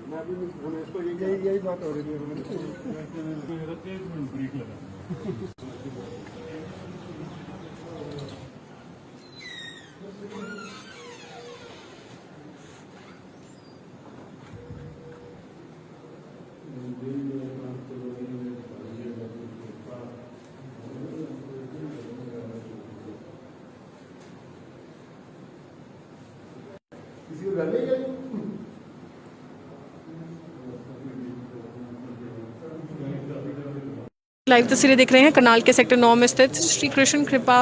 मैं अभी इसको यही बात हो रही थी। किसी को घर नहीं गए? लाइव तस्वीरें देख रहे हैं करनाल के सेक्टर 9 में स्थित श्री कृष्ण कृपा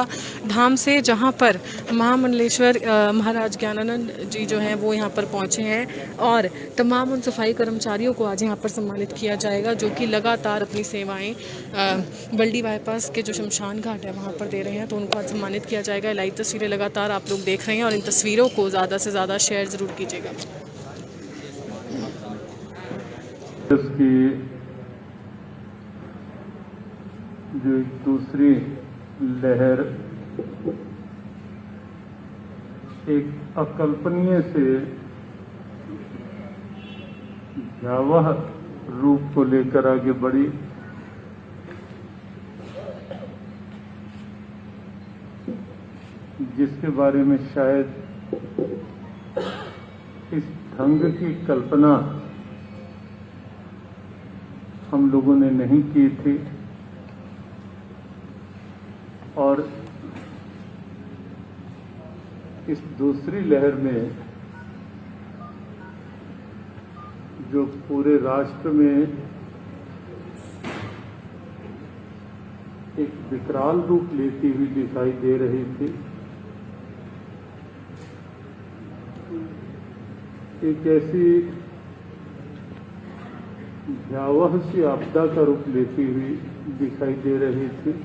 धाम से, जहां पर महामंडलेश्वर महाराज ज्ञानानंद जी जो हैं वो यहां पर पहुंचे हैं और तमाम उन सफाई कर्मचारियों को आज यहां पर सम्मानित किया जाएगा जो कि लगातार अपनी सेवाएं बल्डी बाईपास के जो शमशान घाट है वहां पर दे रहे हैं। तो उनको आज सम्मानित किया जाएगा। लाइव तस्वीरें लगातार आप लोग देख रहे हैं और इन तस्वीरों को ज़्यादा से ज़्यादा शेयर ज़रूर कीजिएगा। जो एक दूसरी लहर एक अकल्पनीय से भयावह रूप को लेकर आगे बढ़ी, जिसके बारे में शायद इस ढंग की कल्पना हम लोगों ने नहीं की थी। और इस दूसरी लहर में जो पूरे राष्ट्र में एक विकराल रूप लेती हुई दिखाई दे रही थी, एक ऐसी भयावह सी आपदा का रूप लेती हुई दिखाई दे रही थी,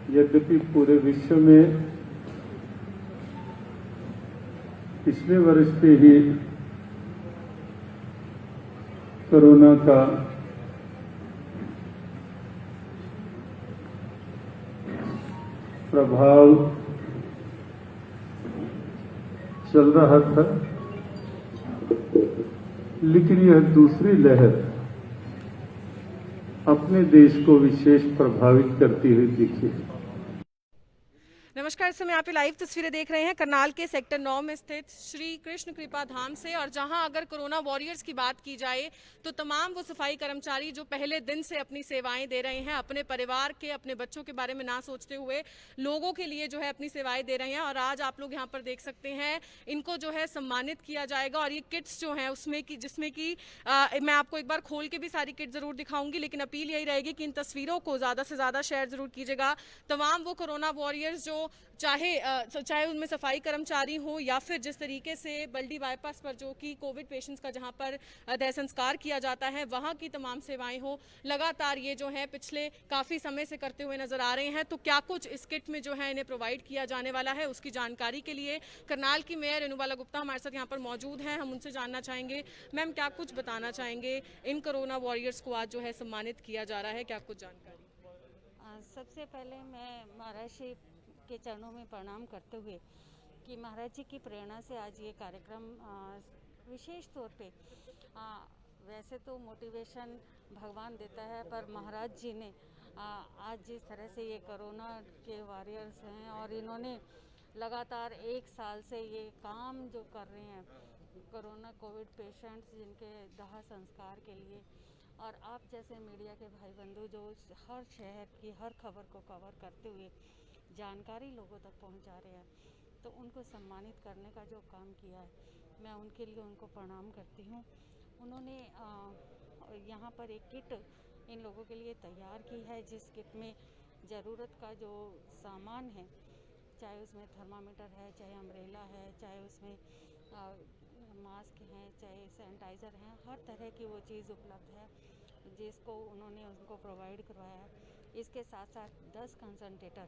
यद्यपि पूरे विश्व में पिछले वर्ष से ही कोरोना का प्रभाव चल रहा था, लेकिन यह दूसरी लहर अपने देश को विशेष प्रभावित करती हुई दिखी। नमस्कार, इस समय आप लाइव तस्वीरें देख रहे हैं करनाल के सेक्टर 9 में स्थित श्री कृष्ण कृपा धाम से। और जहां अगर कोरोना वॉरियर्स की बात की जाए तो तमाम वो सफाई कर्मचारी जो पहले दिन से अपनी सेवाएं दे रहे हैं, अपने परिवार के, अपने बच्चों के बारे में ना सोचते हुए लोगों के लिए जो है अपनी सेवाएं दे रहे हैं। और आज आप लोग यहाँ पर देख सकते हैं, इनको जो है सम्मानित किया जाएगा। और ये किट्स जो हैं उसमें की जिसमें कि मैं आपको एक बार खोल के भी सारी किट जरूर दिखाऊंगी, लेकिन अपील यही रहेगी कि इन तस्वीरों को ज्यादा से ज्यादा शेयर जरूर कीजिएगा। तमाम वो कोरोना वॉरियर्स जो चाहे उनमें सफाई कर्मचारी हो या फिर जिस तरीके से बल्डी बाईपास पर जो कि कोविड पेशेंट्स का जहां पर देह संस्कार किया जाता है वहां की तमाम सेवाएं हो, लगातार ये जो है पिछले काफी समय से करते हुए नजर आ रहे हैं। तो क्या कुछ इस किट में जो है इन्हें प्रोवाइड किया जाने वाला है, उसकी जानकारी के लिए करनाल की मेयर रेणुबाला गुप्ता हमारे साथ यहाँ पर मौजूद हैं। हम उनसे जानना चाहेंगे, मैम क्या कुछ बताना चाहेंगे, इन कोरोना वॉरियर्स को आज जो है सम्मानित किया जा रहा है, क्या कुछ जानकारी? सबसे पहले मैं महाराज जी के चरणों में प्रणाम करते हुए कि महाराज जी की प्रेरणा से आज ये कार्यक्रम विशेष तौर पे वैसे तो मोटिवेशन भगवान देता है, पर महाराज जी ने आज जिस तरह से ये कोरोना के वॉरियर्स हैं और इन्होंने लगातार 1 साल से ये काम जो कर रहे हैं कोरोना कोविड पेशेंट्स जिनके दाह संस्कार के लिए, और आप जैसे मीडिया के भाई बंधु जो हर शहर की हर खबर को कवर करते हुए जानकारी लोगों तक पहुंचा रहे हैं, तो उनको सम्मानित करने का जो काम किया है, मैं उनके लिए उनको प्रणाम करती हूं। उन्होंने यहाँ पर एक किट इन लोगों के लिए तैयार की है, जिस किट में ज़रूरत का जो सामान है, चाहे उसमें थर्मामीटर है, चाहे अम्ब्रेला है, चाहे उसमें मास्क हैं, चाहे सैनिटाइज़र हैं, हर तरह की वो चीज़ उपलब्ध है जिसको उन्होंने उनको प्रोवाइड करवाया है। इसके साथ साथ 10 कंसंट्रेटर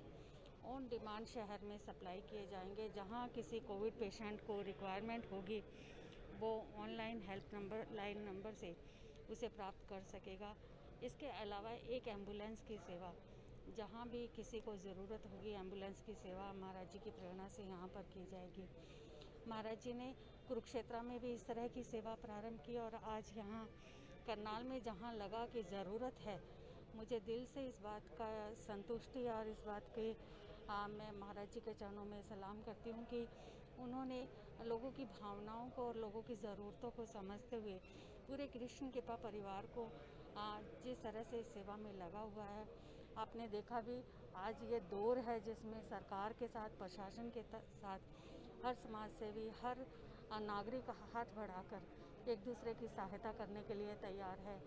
ऑन डिमांड शहर में सप्लाई किए जाएंगे। जहां किसी कोविड पेशेंट को रिक्वायरमेंट होगी वो ऑनलाइन हेल्प लाइन नंबर से उसे प्राप्त कर सकेगा। इसके अलावा एक एम्बुलेंस की सेवा जहाँ भी किसी को ज़रूरत होगी एम्बुलेंस की सेवा महाराज जी की प्रेरणा से यहाँ पर की जाएगी। महाराज जी ने कुरुक्षेत्र में भी इस तरह की सेवा प्रारंभ की और आज यहाँ करनाल में जहाँ लगा कि ज़रूरत है, मुझे दिल से इस बात का संतुष्टि और इस बात की मैं महाराज जी के चरणों में सलाम करती हूँ कि उन्होंने लोगों की भावनाओं को और लोगों की ज़रूरतों को समझते हुए पूरे कृष्ण कृपा परिवार को जिस तरह से सेवा में लगा हुआ है। आपने देखा भी आज ये दौर है जिसमें सरकार के साथ प्रशासन के साथ हर समाज सेवी हर नागरिक हाथ बढ़ाकर एक दूसरे की सहायता करने के लिए तैयार है,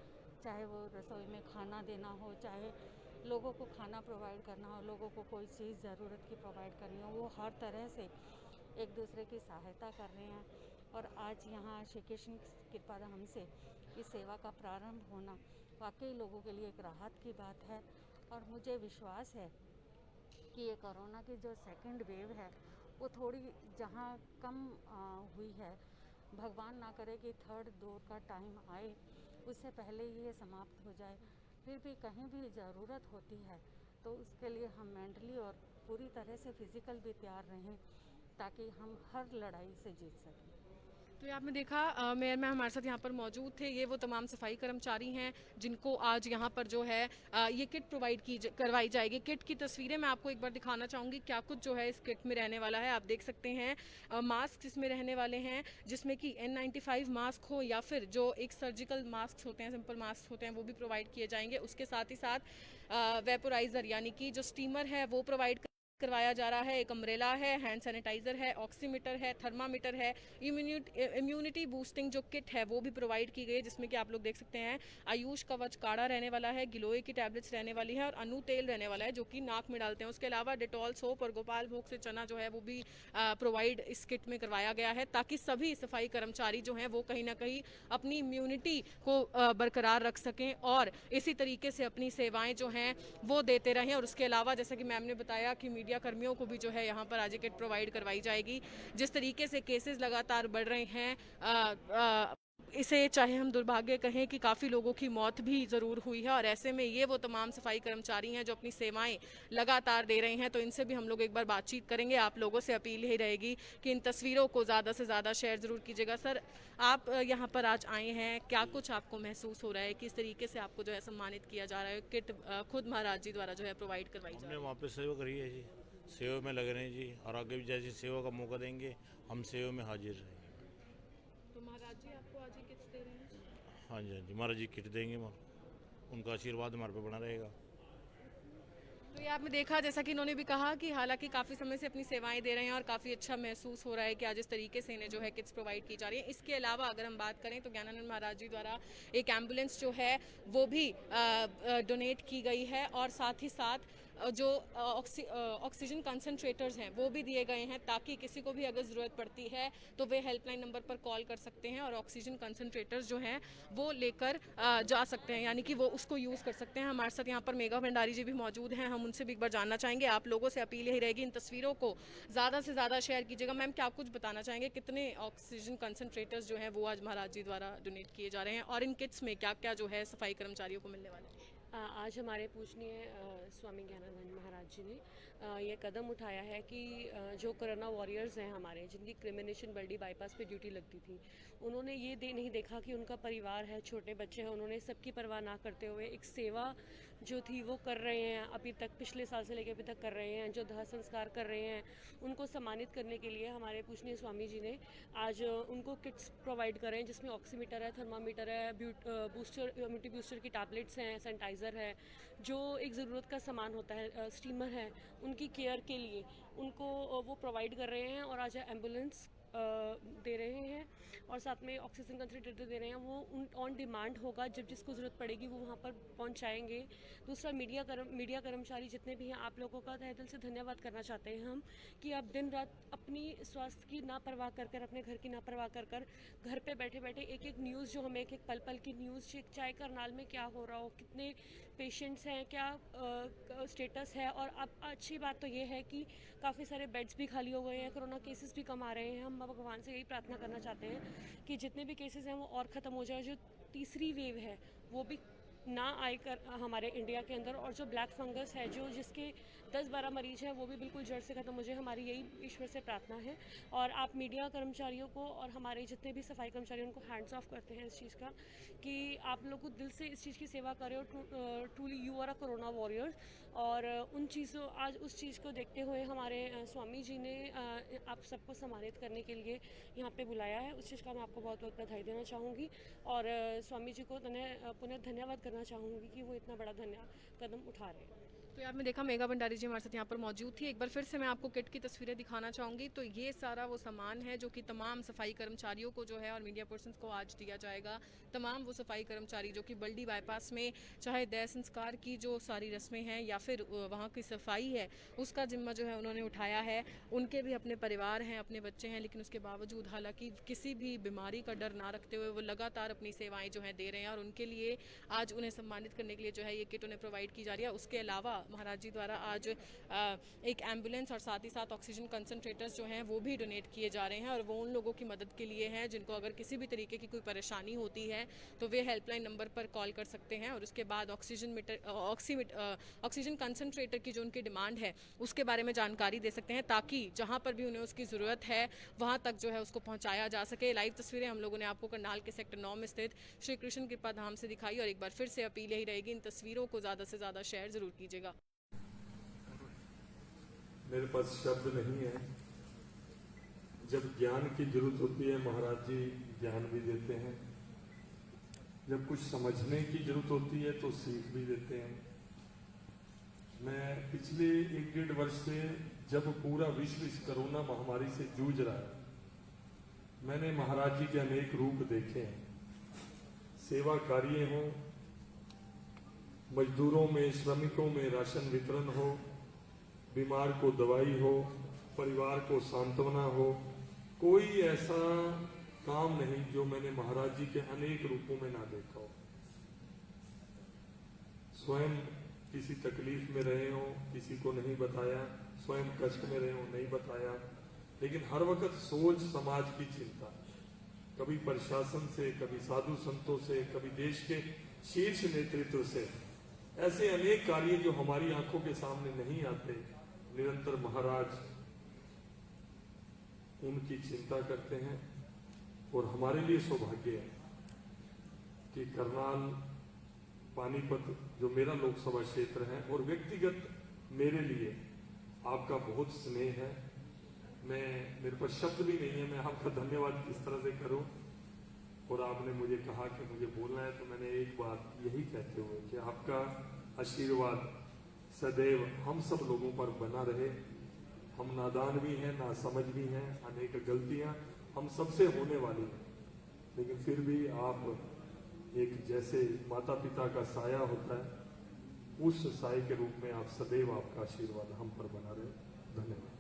चाहे वो रसोई में खाना देना हो, चाहे लोगों को खाना प्रोवाइड करना हो, लोगों को कोई चीज़ ज़रूरत की प्रोवाइड करनी हो, वो हर तरह से एक दूसरे की सहायता कर रहे हैं। और आज यहाँ श्री कृष्ण कृपा धाम से इस सेवा का प्रारंभ होना वाकई लोगों के लिए एक राहत की बात है। और मुझे विश्वास है कि ये कोरोना की जो सेकंड वेव है वो थोड़ी जहाँ कम हुई है, भगवान ना करे कि थर्ड दौर का टाइम आए, उससे पहले ये समाप्त हो जाए। फिर भी कहीं भी ज़रूरत होती है तो उसके लिए हम मेंटली और पूरी तरह से फिज़िकल भी तैयार रहें ताकि हम हर लड़ाई से जीत सकें। तो ये आपने देखा मेयर मैम हमारे साथ यहाँ पर मौजूद थे। ये वो तमाम सफाई कर्मचारी हैं जिनको आज यहाँ पर जो है ये किट प्रोवाइड करवाई जाएगी। किट की तस्वीरें मैं आपको एक बार दिखाना चाहूँगी क्या कुछ जो है इस किट में रहने वाला है। आप देख सकते हैं मास्क इसमें रहने वाले हैं, जिसमें कि N95 मास्क हो या फिर जो एक सर्जिकल मास्क होते हैं, सिंपल मास्क होते हैं, वो भी प्रोवाइड किए जाएंगे। उसके साथ ही साथ वेपोराइज़र यानी कि जो स्टीमर है वो प्रोवाइड करवाया जा रहा है। एक अम्ब्रेला है, हैंड सैनिटाइजर है, ऑक्सीमीटर है, थर्मामीटर है, इम्यूनिटी बूस्टिंग जो किट है वो भी प्रोवाइड की गई है, जिसमें कि आप लोग देख सकते हैं आयुष कवच काढ़ा रहने वाला है, गिलोय की टैबलेट्स रहने वाली है और अनु तेल रहने वाला है जो कि नाक में डालते हैं। उसके अलावा डेटॉल सोप और गोपाल भोग से चना जो है वो भी प्रोवाइड इस किट में करवाया गया है, ताकि सभी सफाई कर्मचारी जो हैं वो कहीं ना कहीं अपनी इम्यूनिटी को बरकरार रख सकें और इसी तरीके से अपनी सेवाएं जो हैं वो देते रहें। और उसके अलावा जैसा कि मैम ने बताया कि मीडिया कर्मियों को भी जो है यहाँ पर आज किट प्रोवाइड करवाई जाएगी। जिस तरीके से केसेस लगातार बढ़ रहे हैं, इसे चाहे हम दुर्भाग्य कहें कि काफ़ी लोगों की मौत भी ज़रूर हुई है और ऐसे में ये वो तमाम सफाई कर्मचारी हैं जो अपनी सेवाएं लगातार दे रहे हैं। तो इनसे भी हम लोग एक बार बातचीत करेंगे। आप लोगों से अपील यही रहेगी कि इन तस्वीरों को ज़्यादा से ज़्यादा शेयर ज़रूर कीजिएगा। सर, आप यहाँ पर आज आए हैं, क्या कुछ आपको महसूस हो रहा है, किस तरीके से आपको जो है सम्मानित किया जा रहा है? किट खुद महाराज जी द्वारा जो है प्रोवाइड करवाई जा रही है। हमने वहाँ पे सेवा करी है जी, सेवा में लग रहे हैं जी, और आगे भी जैसी सेवा का मौका देंगे हम सेवा में हाजिर रहेंगे। तो महाराज जी आपको आज ही किट्स दे रहे हैं? हाँ जी, हाँ जी, महाराज जी किट देंगे, उनका आशीर्वाद हमारे पे बना रहेगा। तो ये आपने देखा, जैसा कि इन्होंने भी कहा कि हालांकि काफ़ी समय से अपनी सेवाएं दे रहे हैं और काफ़ी अच्छा महसूस हो रहा है कि आज इस तरीके से इन्हें जो है किट्स प्रोवाइड की जा रही है। इसके अलावा अगर हम बात करें तो ज्ञानानंद महाराज जी द्वारा एक एम्बुलेंस जो है वो भी डोनेट की गई है और साथ ही साथ जो ऑक्सीजन कंसनट्रेटर्स हैं वो भी दिए गए हैं, ताकि किसी को भी अगर ज़रूरत पड़ती है तो वे हेल्पलाइन नंबर पर कॉल कर सकते हैं और ऑक्सीजन कंसनट्रेटर्स जो हैं वो लेकर जा सकते हैं, यानी कि वो उसको यूज़ कर सकते हैं। हमारे साथ यहाँ पर मेघा भंडारी जी भी मौजूद हैं, हम उनसे भी एक बार जानना चाहेंगे। आप लोगों से अपील यही रहेगी, इन तस्वीरों को ज़्यादा से ज़्यादा शेयर कीजिएगा। मैम, क्या कुछ बताना चाहेंगे, कितने ऑक्सीजन कंसनट्रेटर्स जो हैं वो आज महाराज जी द्वारा डोनेट किए जा रहे हैं और इन किट्स में क्या क्या जो है सफाई कर्मचारियों को मिलने वाला है? आज हमारे पूजनीय स्वामी ज्ञानानंद महाराज जी ने ये कदम उठाया है कि जो कोरोना वॉरियर्स हैं हमारे, जिनकी क्रिमिनेशन बर्डी बाईपास पे ड्यूटी लगती थी, उन्होंने ये नहीं देखा कि उनका परिवार है, छोटे बच्चे हैं, उन्होंने सबकी परवाह ना करते हुए एक सेवा जो थी वो कर रहे हैं। अभी तक पिछले साल से लेकर अभी तक कर रहे हैं, जो दाह संस्कार कर रहे हैं, उनको सम्मानित करने के लिए हमारे पूजनीय स्वामी जी ने आज उनको किट्स प्रोवाइड कर रहे हैं, जिसमें ऑक्सीमीटर है, थर्मामीटर है, बूस्टर इम्यूनिटी बूस्टर की टैबलेट्स हैं, सैनिटाइज़र है, जो एक ज़रूरत का सामान होता है, स्टीमर है, उनकी केयर के लिए उनको वो प्रोवाइड कर रहे हैं। और आज एम्बुलेंस दे रहे हैं और साथ में ऑक्सीजन कंसनट्रेटर दे रहे हैं। वो ऑन डिमांड होगा, जब जिसको ज़रूरत पड़ेगी वो वहाँ पर पहुँचाएंगे। दूसरा, मीडिया कर्मचारी जितने भी हैं, आप लोगों का तहे दिल से धन्यवाद करना चाहते हैं हम कि आप दिन रात अपनी स्वास्थ्य की ना परवाह कर अपने घर की ना परवाह कर घर पे बैठे बैठे एक एक न्यूज़ जो हमें एक पल पल की न्यूज़, चाहे करनाल में क्या हो रहा हो, कितने पेशेंट्स हैं, क्या स्टेटस है। और अब अच्छी बात तो ये है कि काफ़ी सारे बेड्स भी खाली हो गए हैं, कोरोना केसेस भी कम आ रहे हैं। हम भगवान से यही प्रार्थना करना चाहते हैं कि जितने भी केसेस हैं वो और ख़त्म हो जाए, जो तीसरी वेव है वो भी ना आए हमारे इंडिया के अंदर, और जो ब्लैक फंगस है जो जिसके 10-12 मरीज हैं वो भी बिल्कुल जड़ से खत्म हो जाए, हमारी यही ईश्वर से प्रार्थना है। और आप मीडिया कर्मचारियों को और हमारे जितने भी सफाई कर्मचारी उनको हैंड्स ऑफ करते हैं इस चीज़ का, कि आप लोग को दिल से इस चीज़ की सेवा करें, और truly you are a corona warrior. और उन चीज़ों आज उस चीज़ को देखते हुए हमारे स्वामी जी ने आप सबको सम्मानित करने के लिए यहाँ पे बुलाया है। उस चीज़ का मैं आपको बहुत बहुत बधाई देना चाहूँगी, और स्वामी जी को पुनः धन्यवाद करना चाहूँगी कि वो इतना बड़ा कदम उठा रहे हैं। तो आपने देखा मेघा भंडारी जी हमारे साथ यहाँ पर मौजूद थी। एक बार फिर से मैं आपको किट की तस्वीरें दिखाना चाहूँगी। तो ये सारा वो सामान है जो कि तमाम सफाई कर्मचारियों को जो है और मीडिया पर्सन्स को आज दिया जाएगा। तमाम वो सफाई कर्मचारी जो कि बल्डी बाईपास में चाहे देह संस्कार की जो सारी रस्में हैं या फिर वहाँ की सफाई है उसका जिम्मा जो है उन्होंने उठाया है। उनके भी अपने परिवार हैं, अपने बच्चे हैं, लेकिन उसके बावजूद हालांकि किसी भी बीमारी का डर ना रखते हुए वो लगातार अपनी सेवाएं जो है दे रहे हैं, और उनके लिए आज उन्हें सम्मानित करने के लिए जो है ये किट उन्हें प्रोवाइड की जा रही है। उसके अलावा महाराज जी द्वारा आज एक एम्बुलेंस और साथ ही साथ ऑक्सीजन कंसंट्रेटर्स जो हैं वो भी डोनेट किए जा रहे हैं, और वो उन लोगों की मदद के लिए हैं जिनको अगर किसी भी तरीके की कोई परेशानी होती है तो वे हेल्पलाइन नंबर पर कॉल कर सकते हैं। और उसके बाद ऑक्सीजन कंसंट्रेटर की जो उनकी डिमांड है उसके बारे में जानकारी दे सकते हैं, ताकि जहां पर भी उन्हें उसकी ज़रूरत है वहां तक जो है उसको पहुंचाया जा सके। लाइव तस्वीरें हम लोगों ने आपको करनाल के सेक्टर 9 में स्थित श्री कृष्ण कृपा धाम से दिखाई, और एक बार फिर से अपील यही रहेगी इन तस्वीरों को ज़्यादा से ज़्यादा शेयर ज़रूर कीजिएगा। मेरे पास शब्द नहीं है। जब ज्ञान की जरूरत होती है महाराज जी ज्ञान भी देते हैं, जब कुछ समझने की जरूरत होती है तो सीख भी देते हैं। मैं पिछले 1-1.5 वर्ष से जब पूरा विश्व इस कोरोना महामारी से जूझ रहा है, मैंने महाराज जी के अनेक रूप देखे हैं। सेवा कार्य हो, मजदूरों में श्रमिकों में राशन वितरण हो, बीमार को दवाई हो, परिवार को सांत्वना हो, कोई ऐसा काम नहीं जो मैंने महाराज जी के अनेक रूपों में ना देखा हो। स्वयं किसी तकलीफ में रहे हो, किसी को नहीं बताया, स्वयं कष्ट में रहे हो, नहीं बताया, लेकिन हर वक्त सोच समाज की चिंता, कभी प्रशासन से, कभी साधु संतों से, कभी देश के शीर्ष नेतृत्व से, ऐसे अनेक कार्य जो हमारी आंखों के सामने नहीं आते, निरंतर महाराज उनकी चिंता करते हैं। और हमारे लिए सौभाग्य है कि करनाल, पानीपत जो मेरा लोकसभा क्षेत्र है, और व्यक्तिगत मेरे लिए आपका बहुत स्नेह है। मेरे पास शब्द भी नहीं है, मैं आपका धन्यवाद किस तरह से करूं। और आपने मुझे कहा कि मुझे बोलना है, तो मैंने एक बात यही कहते हुए कि आपका आशीर्वाद सदैव हम सब लोगों पर बना रहे। हम नादान भी हैं, नासमझ भी हैं, अनेक गलतियां हम सबसे होने वाली हैं, लेकिन फिर भी आप एक जैसे माता पिता का साया होता है, उस साये के रूप में आप सदैव आपका आशीर्वाद हम पर बना रहे। धन्यवाद।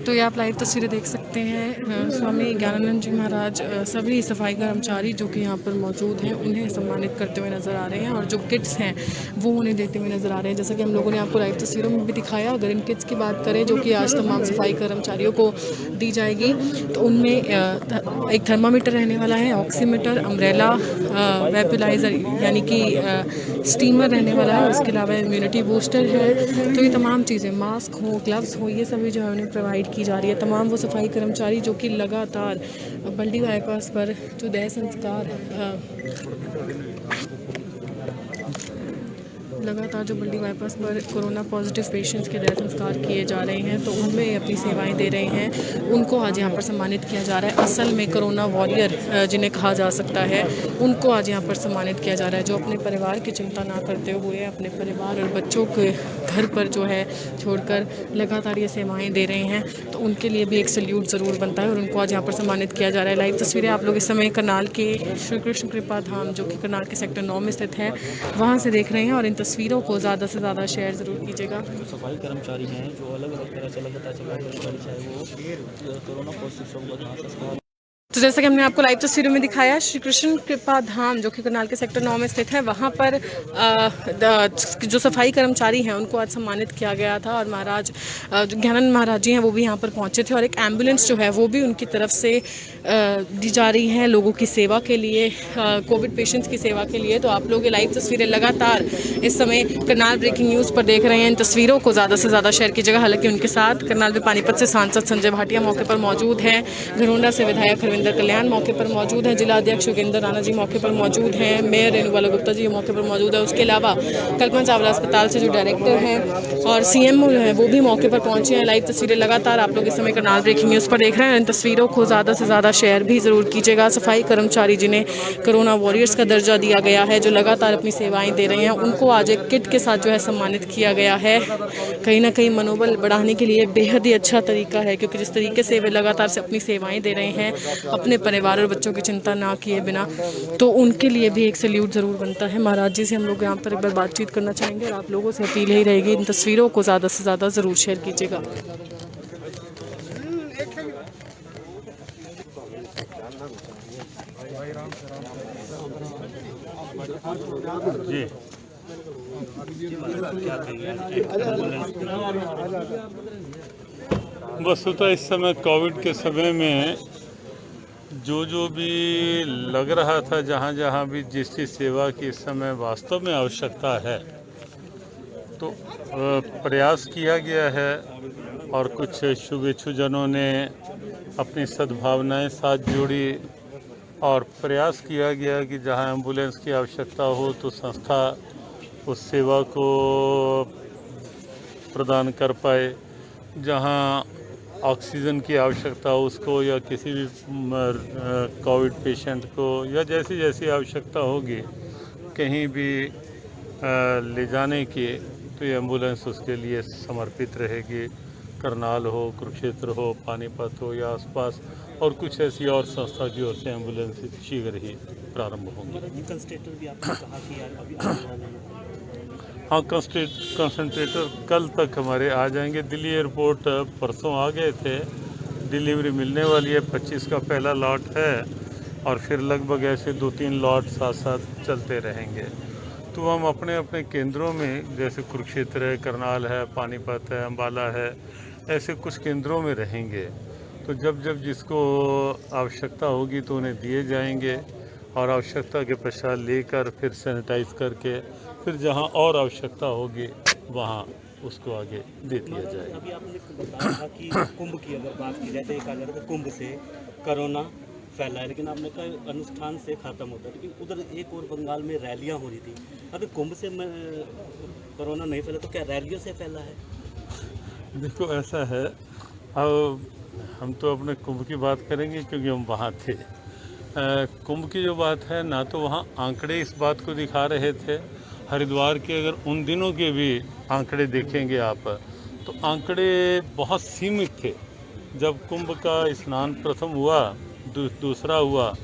तो ये आप लाइव तस्वीरें देख सकते हैं। स्वामी ज्ञानानंद जी महाराज सभी सफाई कर्मचारी जो कि यहाँ पर मौजूद हैं उन्हें सम्मानित करते हुए नज़र आ रहे हैं, और जो किट्स हैं वो उन्हें देते हुए नज़र आ रहे हैं। जैसा कि हम लोगों ने आपको लाइव तस्वीरों में भी दिखाया। अगर इन किट्स की बात करें जो कि आज तमाम सफाई कर्मचारियों को दी जाएगी, तो उनमें एक थर्मामीटर रहने वाला है, ऑक्सीमीटर, अम्ब्रेला, वेपिलाइज़र यानी कि स्टीमर रहने वाला है, उसके अलावा इम्यूनिटी बूस्टर है। तो ये तमाम चीज़ें, मास्क हो, ग्लव्स हो, ये सभी जो है उन्हें प्रोवाइड की जा रही है। तमाम वो सफाई कर्मचारी जो कि लगातार बल्डी बाईपास पर जो देह संस्कार लगातार जो बल्डी बाईपास पर कोरोना पॉजिटिव पेशेंट्स के देह संस्कार किए जा रहे हैं, तो उनमें अपनी सेवाएं दे रहे हैं, उनको आज यहाँ पर सम्मानित किया जा रहा है। असल में कोरोना वॉरियर जिन्हें कहा जा सकता है, उनको आज यहाँ पर सम्मानित किया जा रहा है, जो अपने परिवार की चिंता ना करते हुए अपने परिवार और बच्चों के घर पर जो है छोड़कर लगातार ये सेवाएँ दे रहे हैं। तो उनके लिए भी एक सल्यूट ज़रूर बनता है, और उनको आज यहाँ पर सम्मानित किया जा रहा है। लाइव तस्वीरें आप लोग इस समय करनाल के श्री कृष्ण कृपा धाम जो कि करनाल के सेक्टर 9 में स्थित है वहाँ से देख रहे हैं, और इन तस्वीरों को ज़्यादा से ज़्यादा शेयर ज़रूर कीजिएगा। जो सफाई कर्मचारी हैं जो अलग अलग तरह से लगातार सेवा करने वाले, चाहे वो कोरोना पॉजिटिव तो जैसा कि हमने आपको लाइव तस्वीरों में दिखाया, श्री कृष्ण कृपा धाम जो कि करनाल के सेक्टर 9 में स्थित है, वहाँ पर जो सफाई कर्मचारी हैं उनको आज सम्मानित किया गया था और महाराज जो ज्ञानानंद महाराज जी हैं वो भी यहाँ पर पहुँचे थे और एक एम्बुलेंस जो है वो भी उनकी तरफ से दी जा रही है लोगों की सेवा के लिए, कोविड पेशेंट्स की सेवा के लिए। तो आप लोग ये लाइव तस्वीरें लगातार इस समय करनाल ब्रेकिंग न्यूज़ पर देख रहे हैं। इन तस्वीरों को ज़्यादा से ज़्यादा शेयर कीजिएगा। हालांकि उनके साथ करनाल में पानीपत से सांसद संजय भाटिया मौके पर मौजूद हैं, घरोंडा से विधायक हरविंदर कल्याण मौके पर मौजूद हैं, जिला अध्यक्ष योगेंद्र राणा जी मौके पर मौजूद हैं, मेयर रेणुबाला गुप्ता जी मौके पर मौजूद है। उसके अलावा कल्पना चावला अस्पताल से जो डायरेक्टर हैं और सीएमओ जो है वो भी मौके पर पहुंचे हैं। लाइव तस्वीरें लगातार आप लोग इस समय करनाल ब्रेकिंग न्यूज़ पर देख रहे हैं। इन तस्वीरों को ज़्यादा से ज़्यादा शेयर भी ज़रूर कीजिएगा। सफाई कर्मचारी जिन्हें कोरोना वॉरियर्स का दर्जा दिया गया है, जो लगातार अपनी सेवाएं दे रहे हैं, उनको आज एक किट के साथ जो है सम्मानित किया गया है। कहीं ना कहीं मनोबल बढ़ाने के लिए बेहद ही अच्छा तरीका है, क्योंकि जिस तरीके से वे लगातार से अपनी सेवाएं दे रहे हैं अपने परिवार और बच्चों की चिंता ना किए बिना, तो उनके लिए भी एक सैल्यूट ज़रूर बनता है। महाराज जी से हम लोग यहाँ पर एक बार बातचीत करना चाहेंगे और आप लोगों से अपील ही रहेगी, इन तस्वीरों को ज़्यादा से ज़्यादा ज़रूर शेयर कीजिएगा। जी वस्तुतः इस समय कोविड के समय में जो भी लग रहा था, जहाँ भी जिस सेवा की इस समय वास्तव में आवश्यकता है, तो प्रयास किया गया है और कुछ शुभेच्छुजनों ने अपनी सद्भावनाएं साथ जोड़ी और प्रयास किया गया कि जहां एम्बुलेंस की आवश्यकता हो तो संस्था उस सेवा को प्रदान कर पाए, जहां ऑक्सीजन की आवश्यकता हो उसको या किसी भी कोविड पेशेंट को या जैसी जैसी आवश्यकता होगी कहीं भी ले जाने की, तो ये एम्बुलेंस उसके लिए समर्पित रहेगी। करनाल हो, कुरुक्षेत्र हो, पानीपत हो या आसपास और कुछ ऐसी और संस्था की ओर से एम्बुलेंस शीघ्र ही प्रारंभ होंगी। कंसंट्रेटर भी आपने कहा कि यार अभी आने वाले हैं। हाँ, कंसंट्रेटर कल तक हमारे आ जाएंगे। दिल्ली एयरपोर्ट परसों आ गए थे, डिलीवरी मिलने वाली है। 25 का पहला लॉट है और फिर लगभग ऐसे 2-3 लॉट साथ साथ चलते रहेंगे। तो हम अपने अपने केंद्रों में, जैसे कुरुक्षेत्र है, करनाल है, पानीपत है, अम्बाला है, ऐसे कुछ केंद्रों में रहेंगे। तो जब जब जिसको आवश्यकता होगी तो उन्हें दिए जाएंगे और आवश्यकता के पश्चात लेकर फिर सैनिटाइज करके फिर जहां और आवश्यकता होगी वहां उसको आगे दे दिया जाएगा। अभी आपने बताया था कि कुंभ की अगर बात की जाए तो एक आगे कुंभ से कोरोना फैला है, लेकिन आपने कहा अनुष्ठान से ख़त्म होता है, लेकिन उधर एक और बंगाल में रैलियां हो रही थी। अगर कुंभ से कोरोना नहीं फैला तो क्या रैलियों से फैला है? देखो ऐसा है, अब हम तो अपने कुंभ की बात करेंगे क्योंकि हम वहाँ थे। कुंभ की जो बात है ना, तो वहाँ आंकड़े इस बात को दिखा रहे थे। हरिद्वार के अगर उन दिनों के भी आंकड़े देखेंगे आप, तो आंकड़े बहुत सीमित थे। जब कुंभ का स्नान प्रथम हुआ, दूसरा हुआ,